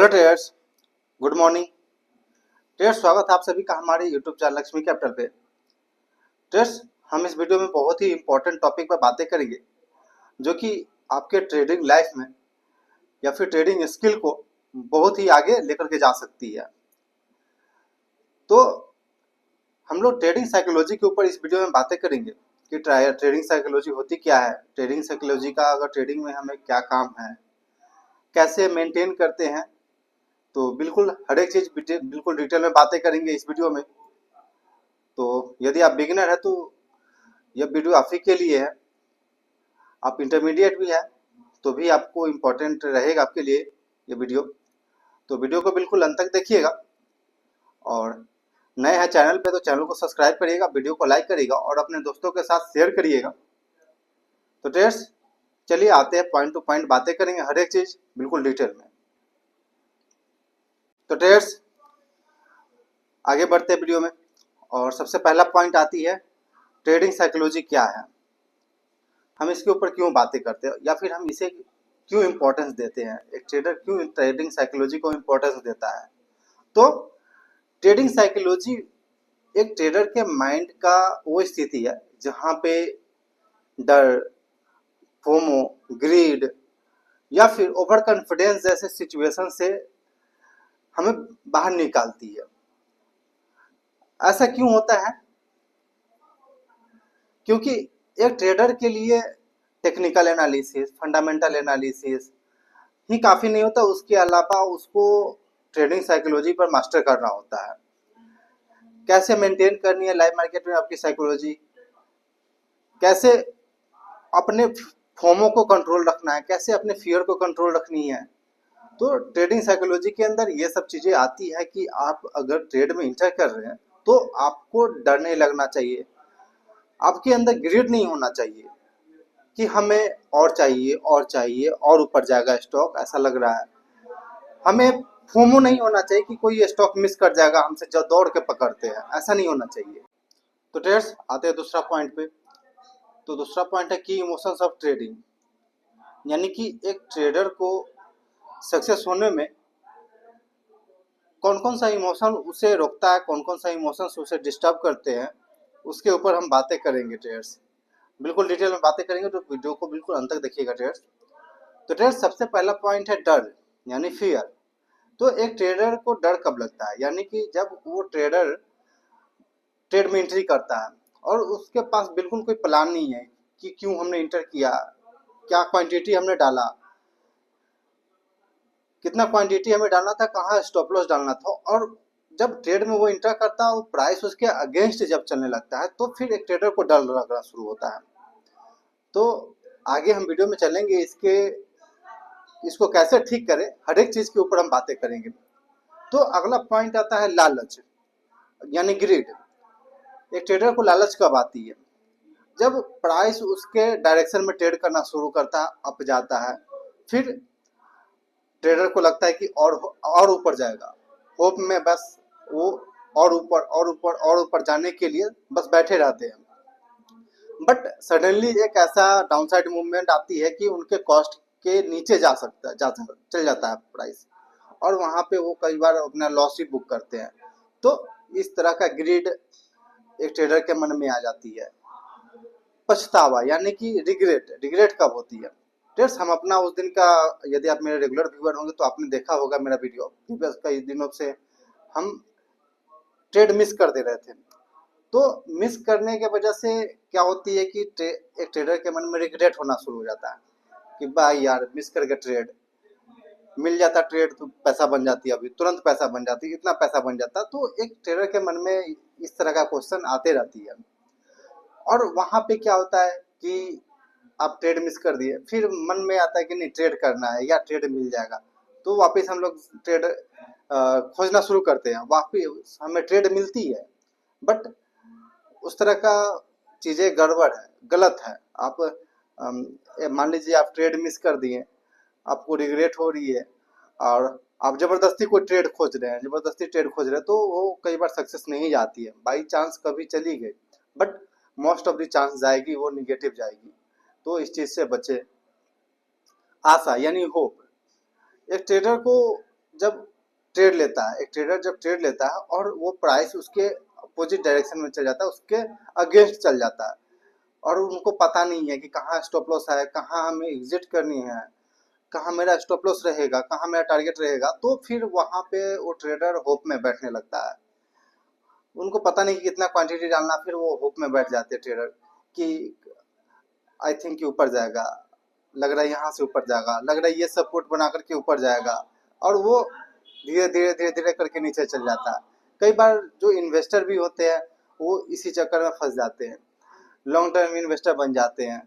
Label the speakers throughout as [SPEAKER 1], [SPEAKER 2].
[SPEAKER 1] Hello traders, good morning. Traders, स्वागत है आप सभी का हमारे यूट्यूब चैनल लक्ष्मी कैपिटल पे। ट्रेडर्स, हम इस वीडियो में बहुत ही इंपॉर्टेंट टॉपिक पर बातें करेंगे जो कि आपके ट्रेडिंग लाइफ में या फिर ट्रेडिंग स्किल को बहुत ही आगे लेकर के जा सकती है। तो हम लोग ट्रेडिंग साइकोलॉजी के ऊपर इस वीडियो में बातें करेंगे कि ट्रेडिंग साइकोलॉजी होती क्या है, ट्रेडिंग साइकोलॉजी का अगर ट्रेडिंग में हमें क्या काम है, कैसे मेंटेन करते हैं। तो बिल्कुल हर एक चीज़ बिल्कुल डिटेल में बातें करेंगे इस वीडियो में। तो यदि आप बिगिनर है तो यह वीडियो आप ही के लिए है। आप इंटरमीडिएट भी है तो भी आपको इम्पोर्टेंट रहेगा आपके लिए ये वीडियो। तो वीडियो को बिल्कुल अंत तक देखिएगा और नए हैं चैनल पे तो चैनल को सब्सक्राइब करिएगा, वीडियो को लाइक करिएगा और अपने दोस्तों के साथ शेयर करिएगा। तो ट्रेडर्स, चलिए आते हैं, पॉइंट टू पॉइंट बातें करेंगे हर एक चीज़ बिल्कुल डिटेल में। तो ट्रेडर्स, आगे बढ़ते हैं वीडियो में और सबसे पहला पॉइंट आती है ट्रेडिंग साइकोलॉजी क्या है, हम इसके ऊपर क्यों बातें करते हैं या फिर हम इसे क्यों इम्पोर्टेंस देते हैं, एक ट्रेडर क्यों ट्रेडिंग साइकोलॉजी को इम्पोर्टेंस देता है। तो ट्रेडिंग साइकोलॉजी एक ट्रेडर के माइंड का वो स्थिति है जहाँ पे डर, फोमो, ग्रीड या फिर ओवर कॉन्फिडेंस जैसे सिचुएशन से हमें बाहर निकालती है। ऐसा क्यों होता है? क्योंकि एक ट्रेडर के लिए टेक्निकल एनालिसिस, फंडामेंटल एनालिसिस ही काफ़ी नहीं होता, उसके अलावा उसको ट्रेडिंग साइकोलॉजी पर मास्टर करना होता है। कैसे मेंटेन करनी है लाइव मार्केट में आपकी साइकोलॉजी, कैसे अपने फोमो को कंट्रोल रखना है, कैसे अपने फियर को कंट्रोल रखनी है। तो ट्रेडिंग साइकोलॉजी के अंदर ये सब चीज़ें आती है कि आप अगर ट्रेड में इंटर कर रहे हैं तो आपको डर नहीं लगना चाहिए, आपके अंदर ग्रीड नहीं होना चाहिए कि हमें और चाहिए और चाहिए और ऊपर जाएगा स्टॉक, ऐसा लग रहा है। हमें फोमो नहीं होना चाहिए कि कोई स्टॉक मिस कर जाएगा हमसे जो दौड़ के पकड़ते हैं, ऐसा नहीं होना चाहिए। तो ट्रेडर्स, आते हैं दूसरा पॉइंट पे। तो दूसरा पॉइंट है की इमोशंस ऑफ ट्रेडिंग, यानी कि एक ट्रेडर को सक्सेस होने में कौन कौन सा इमोशन उसे रोकता है, कौन कौन सा इमोशंस उसे डिस्टर्ब करते हैं, उसके ऊपर हम बातें करेंगे ट्रेडर्स। बिल्कुल डिटेल में बातें करेंगे तो वीडियो को बिल्कुल अंत तक देखिएगा ट्रेडर्स। तो ट्रेडर्स, सबसे पहला पॉइंट है डर यानी फियर। तो एक ट्रेडर को डर कब लगता है, यानी कि जब वो ट्रेडर ट्रेड में एंट्री करता है और उसके पास बिल्कुल कोई प्लान नहीं है कि क्यों हमने इंटर किया, क्या क्वांटिटी हमने डाला, कितना क्वांटिटी हमें डालना था, कहाँ स्टॉप लॉस डालना था। और जब ट्रेड में वो इंटर करता है, वो प्राइस उसके अगेंस्ट जब चलने लगता है तो फिर एक ट्रेडर को डर लगना शुरू होता है। तो आगे हम वीडियो में चलेंगे इसको कैसे ठीक करें, हर एक चीज़ के ऊपर हम बातें करेंगे। तो अगला पॉइंट आता है लालच यानी ग्रीड। एक ट्रेडर को लालच कब आती है? जब प्राइस उसके डायरेक्शन में ट्रेड करना शुरू करता है, अप जाता है, फिर ट्रेडर को लगता है कि और ऊपर जाएगा, होप में बस वो और ऊपर और ऊपर और ऊपर जाने के लिए बस बैठे रहते हैं। बट सडनली एक ऐसा डाउनसाइड मूवमेंट आती है कि उनके कॉस्ट के नीचे चल जाता है प्राइस, और वहाँ पे वो कई बार अपना लॉस ही बुक करते हैं। तो इस तरह का ग्रीड एक ट्रेडर के मन में आ जाती है। पछतावा यानी कि रिग्रेट कब होती है? ट्रेडर्स, हम अपना उस दिन का, यदि आप मेरे रेगुलर व्यूअर होंगे तो आपने देखा होगा मेरा वीडियो, प्रीवियस कई दिनों से हम ट्रेड मिस कर दे रहे थे। तो मिस करने के वजह से क्या होती है कि एक ट्रेडर के मन में रिग्रेट होना शुरू हो जाता है कि भाई यार मिस करके ट्रेड मिल जाता, ट्रेड तो पैसा बन जाती है, अभी तुरंत पैसा बन जाती है, इतना पैसा बन जाता। तो एक ट्रेडर के मन में इस तरह का क्वेश्चन आते रहती है और वहाँ पे क्या होता है कि आप ट्रेड मिस कर दिए, फिर मन में आता है कि नहीं ट्रेड करना है या ट्रेड मिल जाएगा, तो वापस हम लोग ट्रेड खोजना शुरू करते हैं, वापस हमें ट्रेड मिलती है। बट उस तरह का चीज़ें गड़बड़ है, गलत है। आप मान लीजिए आप ट्रेड मिस कर दिए, आपको रिग्रेट हो रही है और आप ज़बरदस्ती कोई ट्रेड खोज रहे हैं, तो वो कई बार सक्सेस नहीं जाती है, बाई चांस कभी चली गई, but most of the chance जाएगी वो निगेटिव जाएगी। तो इस चीज़ से बचे। आशा यानी होप, एक ट्रेडर को जब ट्रेड लेता है, एक ट्रेडर जब ट्रेड लेता है और वो प्राइस उसके अपोजिट डायरेक्शन में चल जाता है, उसके अगेंस्ट चल जाता है, और उनको पता नहीं है कि कहाँ स्टॉप लॉस है, कहाँ हमें एग्जिट करनी है, कहाँ मेरा स्टॉप लॉस रहेगा, कहाँ मेरा टारगेट रहेगा, तो फिर वहां पे वो ट्रेडर होप में बैठने लगता है। उनको पता नहीं कि कितना क्वांटिटी डालना, फिर वो होप में बैठ जाते हैं ट्रेडर कि आई थिंक कि ऊपर जाएगा, लग रहा है यहाँ से ऊपर जाएगा, लग रहा है ये सपोर्ट बना करके ऊपर जाएगा, और वो धीरे धीरे धीरे धीरे करके नीचे चल जाता है। कई बार जो इन्वेस्टर भी होते हैं वो इसी चक्कर में फंस जाते हैं, लॉन्ग टर्म इन्वेस्टर बन जाते हैं।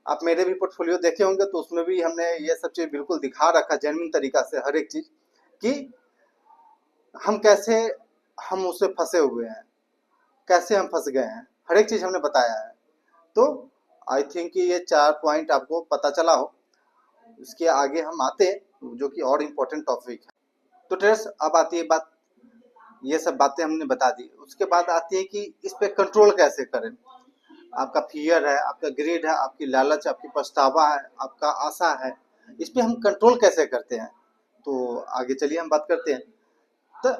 [SPEAKER 1] आप मेरे भी पोर्टफोलियो देखे होंगे तो उसमें भी हमने ये सब चीज बिल्कुल दिखा रखा जेन्युइन तरीका से, हर एक चीज कि हम कैसे हम उससे फंसे हुए हैं, कैसे हम फंस गए हैं, हर एक चीज हमने बताया है। तो आई थिंक कि ये 4 पॉइंट आपको पता चला हो। इसके आगे हम आते हैं जो कि और इम्पोर्टेंट टॉपिक है। तो ट्रेडर्स अब आती है बात, ये सब बातें हमने बता दी, उसके बाद आती है कि इस पे कंट्रोल कैसे करें। आपका फियर है, आपका ग्रीड है, आपकी लालच, आपकी पछतावा है, आपका आशा है, इस पे हम कंट्रोल कैसे करते हैं। तो आगे चलिए हम बात करते हैं। तो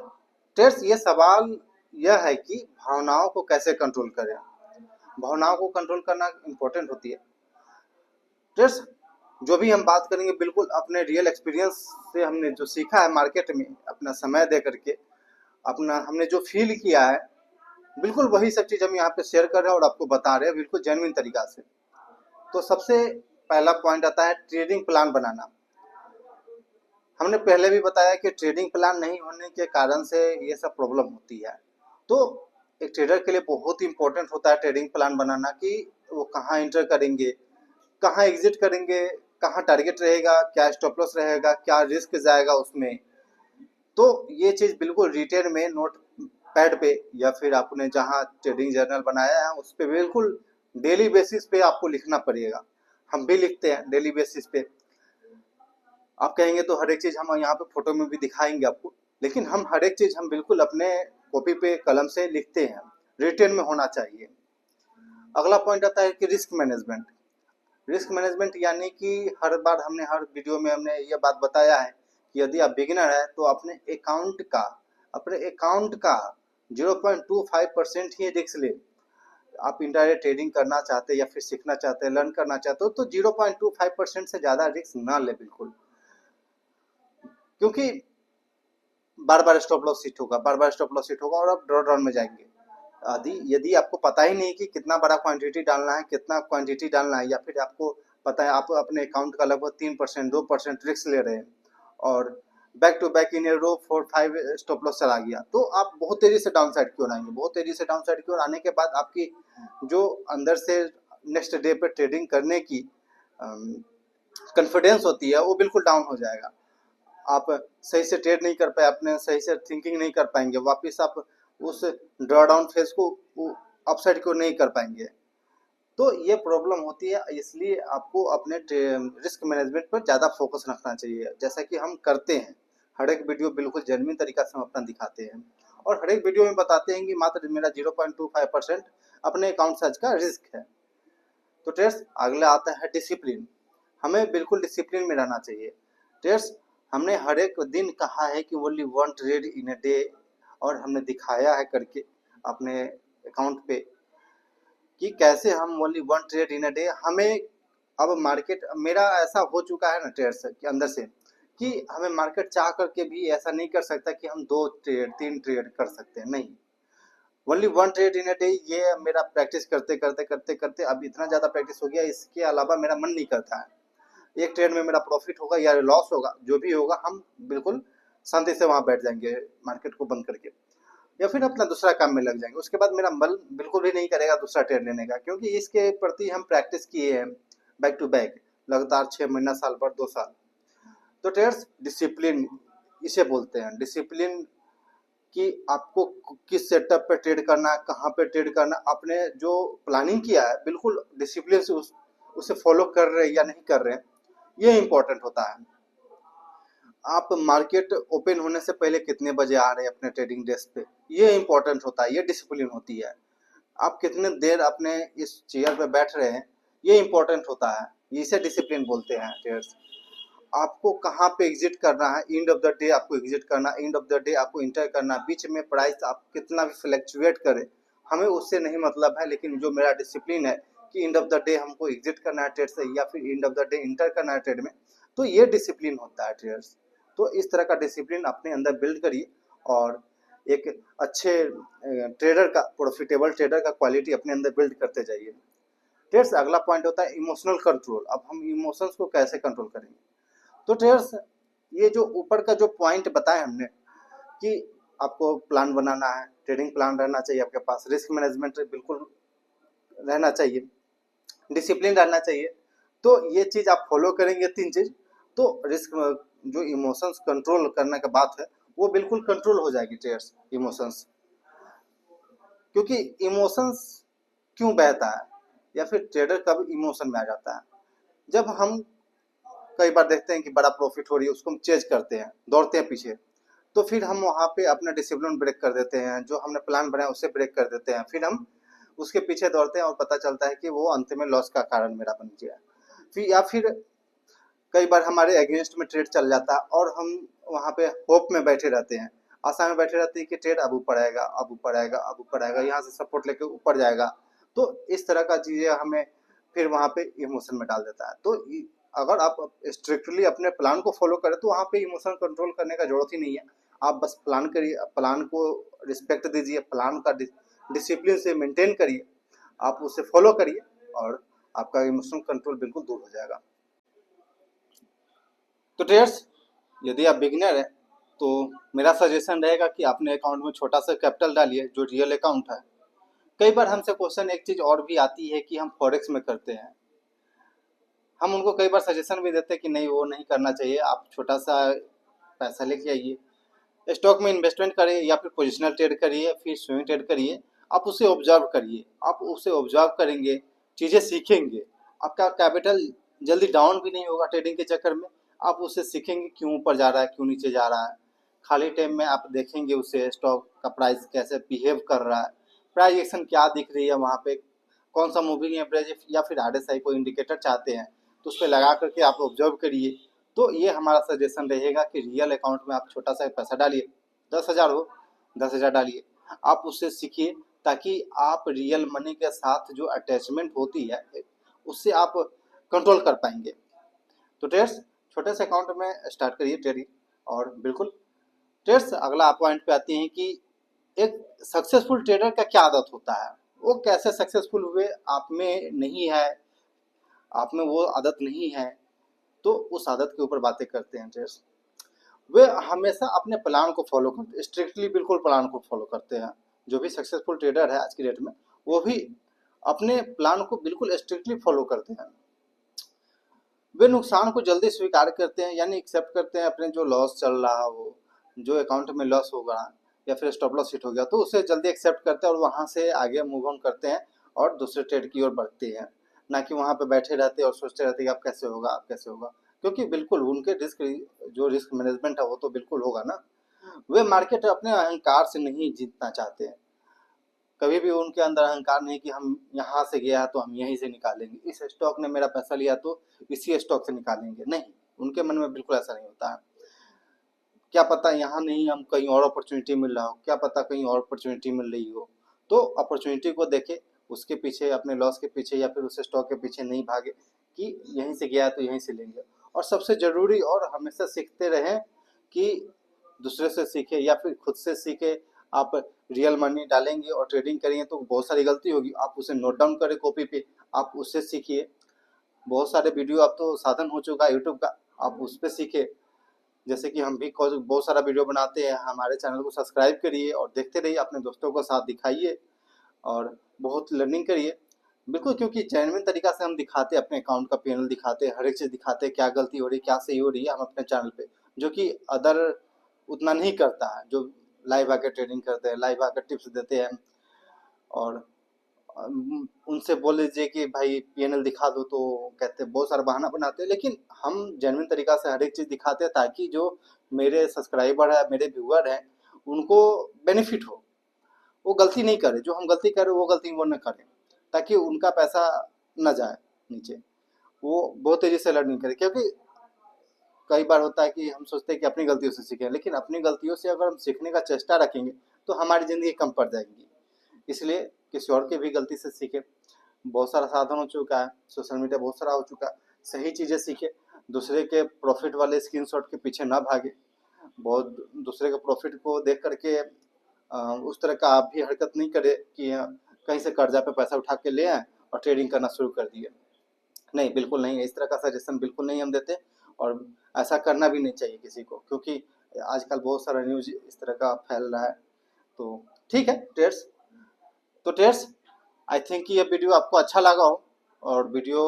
[SPEAKER 1] ट्रेडर्स ये सवाल यह है कि भावनाओं को कैसे कंट्रोल करें। भावनाओं को कंट्रोल करना इम्पोर्टेंट होती है। ट्रेडर्स जो भी हम बात करेंगे बिल्कुल अपने रियल एक्सपीरियंस से, हमने जो सीखा है मार्केट में अपना समय दे करके, अपना हमने जो फील किया है, बिल्कुल वही सब चीज हम यहाँ पे शेयर कर रहे हैं और आपको बता रहे हैं बिल्कुल जेन्युइन तरीका से। तो सबसे पहला पॉइंट आता है ट्रेडिंग प्लान बनाना। हमने पहले भी बताया कि ट्रेडिंग प्लान नहीं होने के कारण से ये सब प्रॉब्लम होती है। तो एक ट्रेडर के लिए बहुत ही इंपॉर्टेंट होता है ट्रेडिंग प्लान बनाना कि वो कहाँ इंटर करेंगे, कहाँ एग्जिट करेंगे, कहाँ टारगेट रहेगा, क्या स्टॉप लॉस रहेगा, क्या रिस्क जाएगा उसमें। तो ये चीज बिल्कुल रिटेल में नोट पैड पे या फिर आपने जहाँ ट्रेडिंग जर्नल बनाया है उस पर बिल्कुल डेली बेसिस पे आपको लिखना पड़ेगा। हम भी लिखते हैं डेली बेसिस पे। आप कहेंगे तो हर एक चीज हम यहाँ पे फोटो में भी दिखाएंगे आपको, लेकिन हम हर एक चीज हम बिल्कुल अपने कॉपी पे कलम से लिखते हैं, रिटेन में होना चाहिए। अगला पॉइंट आता है कि रिस्क मैनेजमेंट। रिस्क मैनेजमेंट यानी कि हर बार हमने हर वीडियो में हमने ये बात बताया है कि यदि आप बिगिनर है तो अपने अकाउंट का 0.25% ही रिस्क ले। आप इंट्राडे ट्रेडिंग करना चाहते हैं या फिर सीखना चाहते हैं, लर्न करना चाहते हो, तो 0.25% से ज्यादा रिस्क ना ले बिल्कुल, क्योंकि बार बार स्टॉप लॉस हिट होगा, बार बार स्टॉप लॉस हिट होगा और आप ड्रॉ डाउन में जाएंगे। यदि आपको पता ही नहीं कि कितना बड़ा क्वांटिटी डालना है, कितना क्वांटिटी डालना है, या फिर आपको पता है आप अपने अकाउंट का लगभग 3% 2% रिस्क ले रहे हैं और back to back in a row 4-5 stop loss चला गया, तो आप बहुत तेजी से डाउन साइड की ओर आएंगे। बहुत तेजी से डाउन साइड की ओर आने के बाद आपकी जो अंदर से नेक्स्ट डे पे ट्रेडिंग करने की कॉन्फिडेंस होती है वो बिल्कुल डाउन हो जाएगा। आप सही से ट्रेड नहीं कर पाए, अपने सही से थिंकिंग नहीं कर पाएंगे, वापस आप उस ड्रॉ डाउन फेज को अपसाइड को नहीं कर पाएंगे। तो ये प्रॉब्लम होती है, इसलिए आपको अपने रिस्क मैनेजमेंट पर ज़्यादा फोकस रखना चाहिए, जैसा कि हम करते हैं। हर एक वीडियो बिल्कुल जेन्युइन तरीका से हम अपना दिखाते हैं और हर एक वीडियो में बताते हैं कि मात्र मेरा 0.25% अपने अकाउंट साइज का रिस्क है। तो ट्रेड्स अगला आता है डिसिप्लिन। हमें बिल्कुल डिसिप्लिन में रहना चाहिए। ट्रेड्स हमने हर एक दिन कहा है कि only 1 trade in a day, और हमने दिखाया है करके अपने अकाउंट पे कि कैसे हम only 1 trade in a day. हमें अब मार्केट मेरा ऐसा हो चुका है ना ट्रेड्स के अंदर से कि हमें मार्केट चाह करके भी ऐसा नहीं कर सकता कि हम 2 ट्रेड 3 ट्रेड कर सकते हैं, नहीं। Only 1 trade in a day, ये मेरा प्रैक्टिस करते करते करते करते अब इतना ज़्यादा प्रैक्टिस हो गया, इसके अलावा मेरा मन नहीं करता है। एक ट्रेड में मेरा प्रॉफिट होगा या लॉस होगा, जो भी होगा हम बिल्कुल शांति से वहां बैठ जाएंगे मार्केट को बंद करके, या फिर अपना दूसरा काम में लग जाएंगे। उसके बाद मेरा मन बिल्कुल भी नहीं करेगा दूसरा ट्रेड लेने का, क्योंकि इसके प्रति हम प्रैक्टिस किए हैं बैक टू बैक लगातार 6 महीना, साल भर, 2 साल। तो ट्रेड्स डिसिप्लिन इसे बोलते हैं। डिसिप्लिन कि आपको किस सेटअप पे ट्रेड करना है, कहाँ पे ट्रेड करना, आपने जो प्लानिंग किया है बिल्कुल डिसिप्लिन से उसे फॉलो कर रहे हैं या नहीं कर रहे हैं, ये इंपॉर्टेंट होता है। आप मार्केट ओपन होने से पहले कितने बजे आ रहे हैं अपने ट्रेडिंग डेस्क पे, ये इंपॉर्टेंट होता है, ये डिसिप्लिन होती है। आप कितने देर अपने इस चेयर पे बैठ रहे हैं, ये इंपॉर्टेंट होता है, इसे डिसिप्लिन बोलते हैं ट्रेडर्स। आपको कहाँ पे एग्जिट करना है, एंड ऑफ द डे आपको एग्जिट करना, एंड ऑफ द डे आपको इंटर करना, बीच में प्राइस आप कितना भी फ्लैक्चुएट करे हमें उससे नहीं मतलब है। लेकिन जो मेरा डिसिप्लिन है कि एंड ऑफ द डे हमको एग्जिट करना है ट्रेड से या फिर end of the day inter करना है ट्रेड में, तो ये डिसिप्लिन होता है ट्रेडर्स। तो इस तरह का डिसिप्लिन अपने अंदर बिल्ड करिए और एक अच्छे ट्रेडर का, प्रॉफिटेबल ट्रेडर का क्वालिटी अपने अंदर बिल्ड करते जाइए। ट्रेडर्स अगला पॉइंट होता है इमोशनल कंट्रोल। अब हम इमोशंस को कैसे कंट्रोल करेंगे? तो ट्रेडर्स ये जो ऊपर का जो पॉइंट बताया हमने कि आपको प्लान बनाना है, ट्रेडिंग प्लान रहना चाहिए आपके पास, रिस्क मैनेजमेंट बिल्कुल रहना चाहिए, डिसिप्लिन रहना चाहिए, तो ये चीज़ आप फॉलो करेंगे 3 चीज़, तो रिस्क जो इमोशंस कंट्रोल करने का बात है वो बिल्कुल कंट्रोल हो जाएगी ट्रेडर्स। इमोशंस, क्योंकि इमोशंस क्यों बहता है या फिर ट्रेडर कब इमोशन में आ जाता है? जब हम कई बार देखते हैं कि बड़ा प्रॉफिट हो रही है, उसको हम चेज करते हैं, दौड़ते हैं पीछे, तो फिर हम वहाँ पे अपना डिसिप्लिन ब्रेक कर देते हैं, जो हमने प्लान बनाया उससे ब्रेक कर देते हैं, फिर हम उसके पीछे दौड़ते हैं और पता चलता है कि वो अंत में लॉस का कारण मेरा बन गया। फिर या फिर कई बार हमारे अगेंस्ट में ट्रेड चल जाता है और हम वहाँ पे होप में बैठे रहते हैं, आशा में बैठे रहते हैं कि ट्रेड अब ऊपर आएगा, अब ऊपर आएगा, अब ऊपर आएगा, यहाँ से सपोर्ट लेके ऊपर जाएगा। तो इस तरह का चीज़ें हमें फिर वहाँ पे इमोशन में डाल देता है। तो अगर आप स्ट्रिक्टली अपने प्लान को फॉलो करें तो वहाँ पे इमोशन कंट्रोल करने का जरूरत ही नहीं है। आप बस प्लान करिए, प्लान को रिस्पेक्ट दीजिए, प्लान का डिसिप्लिन से मेंटेन करिए, आप उसे फॉलो करिए और आपका इमोशन कंट्रोल बिल्कुल दूर हो जाएगा। तो ट्रेडर्स यदि आप बिगिनर हैं तो मेरा सजेशन रहेगा कि अपने अकाउंट में छोटा सा कैपिटल डालिए जो रियल अकाउंट है। कई बार हमसे क्वेश्चन एक चीज़ और भी आती है कि हम फॉरेक्स में करते हैं, हम उनको कई बार सजेशन भी देते हैं कि नहीं वो नहीं करना चाहिए, आप छोटा सा पैसा लेके आइए, स्टॉक में इन्वेस्टमेंट करिए या फिर पोजिशनल ट्रेड करिए, फिर स्विंग ट्रेड करिए, आप उसे ऑब्जर्व करिए, आप उसे ऑब्जर्व करेंगे, चीज़ें सीखेंगे, आपका कैपिटल जल्दी डाउन भी नहीं होगा ट्रेडिंग के चक्कर में, आप उसे सीखेंगे क्यों ऊपर जा रहा है, क्यों नीचे जा रहा है। खाली टाइम में आप देखेंगे उसे स्टॉक का प्राइस कैसे बिहेव कर रहा है, प्राइस एक्शन क्या दिख रही है वहाँ पे, कौन सा मूविंग एवरेज या फिर RSI को इंडिकेटर चाहते हैं तो उस पर लगा करके आप ऑब्जर्व करिए। तो ये हमारा सजेशन रहेगा कि रियल अकाउंट में आप छोटा सा पैसा डालिए, 10,000 हो 10,000 डालिए, आप उससे सीखिए ताकि आप रियल मनी के साथ जो अटैचमेंट होती है उससे आप कंट्रोल कर पाएंगे। तो ट्रेड्स छोटे से अकाउंट में स्टार्ट करिए ट्रेडिंग। और बिल्कुल ट्रेड्स अगला पॉइंट पे आती हैं कि एक सक्सेसफुल ट्रेडर का क्या आदत होता है, वो कैसे सक्सेसफुल हुए, आप में नहीं है, आप में वो आदत नहीं है, तो उस आदत के ऊपर बातें करते हैं ट्रेडर्स। वे हमेशा अपने प्लान को फॉलो करते हैं, स्ट्रिक्टली बिल्कुल प्लान को फॉलो करते हैं। जो भी सक्सेसफुल ट्रेडर है आज की डेट में वो भी अपने प्लान को बिल्कुल स्ट्रिक्टली फॉलो करते हैं। वे नुकसान को जल्दी स्वीकार करते हैं, यानी एक्सेप्ट करते हैं अपने जो लॉस चल रहा हो, जो अकाउंट में लॉस होगा या फिर स्टॉप लॉस हिट हो गया तो उसे जल्दी एक्सेप्ट करते हैं और वहाँ से आगे मूव ऑन करते हैं और दूसरे ट्रेड की ओर बढ़ते हैं, ना कि वहाँ पे बैठे रहते और सोचते रहते कि अब कैसे होगा, अब कैसे होगा। क्योंकि बिल्कुल उनके जो रिस्क मैनेजमेंट है वो तो बिल्कुल होगा ना। वे मार्केट अपने अहंकार से नहीं जीतना चाहते हैं, कभी भी उनके अंदर अहंकार नहीं कि हम यहाँ से गया तो हम यहीं से निकालेंगे, इस स्टॉक ने मेरा पैसा लिया तो इसी स्टॉक से निकालेंगे, नहीं, उनके मन में बिल्कुल ऐसा नहीं होता है। क्या पता यहाँ नहीं हम कहीं और अपॉर्चुनिटी मिल रहा हो, क्या पता कहीं और अपॉर्चुनिटी मिल रही हो, तो अपॉर्चुनिटी को देखे, उसके पीछे, अपने लॉस के पीछे या फिर उस स्टॉक के पीछे नहीं भागे कि यहीं से गया तो यहीं से लेंगे। और सबसे ज़रूरी और हमेशा सीखते रहें कि दूसरे से सीखे या फिर खुद से सीखे। आप रियल मनी डालेंगे और ट्रेडिंग करेंगे तो बहुत सारी गलती होगी, आप उसे नोट डाउन करें कॉपी पे, आप उससे सीखिए। बहुत सारे वीडियो अब तो साधन हो चुका है यूट्यूब का, आप उस पर सीखे। जैसे कि हम भी बहुत सारा वीडियो बनाते हैं, हमारे चैनल को सब्सक्राइब करिए और देखते रहिए, अपने दोस्तों को साथ दिखाइए और बहुत लर्निंग करिए। बिल्कुल, क्योंकि जेन्युइन तरीका से हम दिखाते हैं, अपने अकाउंट का पैनल दिखाते हैं, हर एक चीज़ दिखाते हैं, क्या गलती हो रही है, क्या सही हो रही है, हम अपने चैनल पे, जो कि अदर उतना नहीं करता है, जो लाइव आकर ट्रेडिंग करते हैं, लाइव आकर टिप्स देते हैं और उनसे बोल लीजिए कि भाई PNL दिखा दो तो कहते हैं, बहुत सारा बहाना बनाते हैं। लेकिन हम जेन्युइन तरीका से हर एक चीज़ दिखाते हैं ताकि जो मेरे सब्सक्राइबर है, मेरे व्यूअर हैं, उनको बेनिफिट हो, वो गलती नहीं करे, जो हम गलती करें वो गलती वो न करें, ताकि उनका पैसा न जाए नीचे, वो बहुत तेज़ी से लर्निंग करे। क्योंकि कई बार होता है कि हम सोचते हैं कि अपनी गलतियों से सीखें, लेकिन अपनी गलतियों से अगर हम सीखने का चेष्टा रखेंगे तो हमारी ज़िंदगी कम पड़ जाएगी। इसलिए किसी और की भी गलती से सीखें। बहुत सारा साधन हो चुका है, सोशल मीडिया बहुत सारा हो चुका है, सही चीज़ें सीखें। दूसरे के प्रॉफिट वाले स्क्रीनशॉट के पीछे ना भागे। बहुत दूसरे के प्रॉफिट को देख करके उस तरह का आप भी हरकत नहीं करें कि कहीं से कर्जा पे पैसा उठा के ले आए और ट्रेडिंग करना शुरू कर दिए। नहीं, बिल्कुल नहीं, इस तरह का सजेशन बिल्कुल नहीं हम देते, और ऐसा करना भी नहीं चाहिए किसी को, क्योंकि आजकल बहुत सारा न्यूज़ इस तरह का फैल रहा है। तो ठीक है ट्रेड्स, तो ट्रेड्स आई थिंक कि ये वीडियो आपको अच्छा लगा हो और वीडियो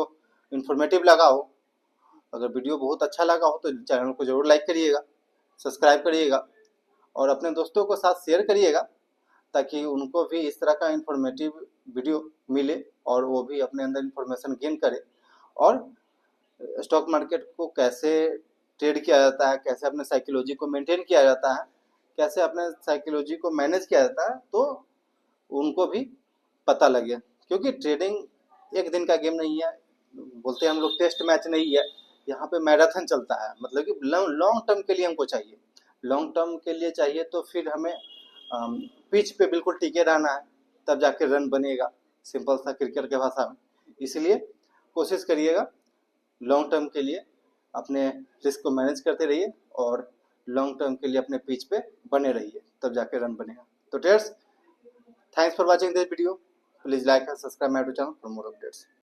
[SPEAKER 1] इन्फॉर्मेटिव लगा हो। अगर वीडियो बहुत अच्छा लगा हो तो चैनल को ज़रूर लाइक करिएगा, सब्सक्राइब करिएगा और अपने दोस्तों के साथ शेयर करिएगा, ताकि उनको भी इस तरह का इन्फॉर्मेटिव वीडियो मिले और वो भी अपने अंदर इन्फॉर्मेशन गेन करे, और स्टॉक मार्केट को कैसे ट्रेड किया जाता है, कैसे अपने साइकोलॉजी को मेंटेन किया जाता है, कैसे अपने साइकोलॉजी को मैनेज किया जाता है, तो उनको भी पता लगे। क्योंकि ट्रेडिंग एक दिन का गेम नहीं है, बोलते हैं हम लोग टेस्ट मैच नहीं है, यहाँ पे मैराथन चलता है। मतलब कि लॉन्ग टर्म के लिए हमको चाहिए, लॉन्ग टर्म के लिए चाहिए तो फिर हमें पिच पे बिल्कुल टिके रहना है, तब जाके रन बनेगा, सिंपल सा क्रिकेट के भाषा में। इसलिए कोशिश करिएगा लॉन्ग टर्म के लिए अपने रिस्क को मैनेज करते रहिए और लॉन्ग टर्म के लिए अपने पिच पे बने रहिए, तब जाके रन बनेगा। तो trades, thanks for watching this video, please like and subscribe my channel for more updates.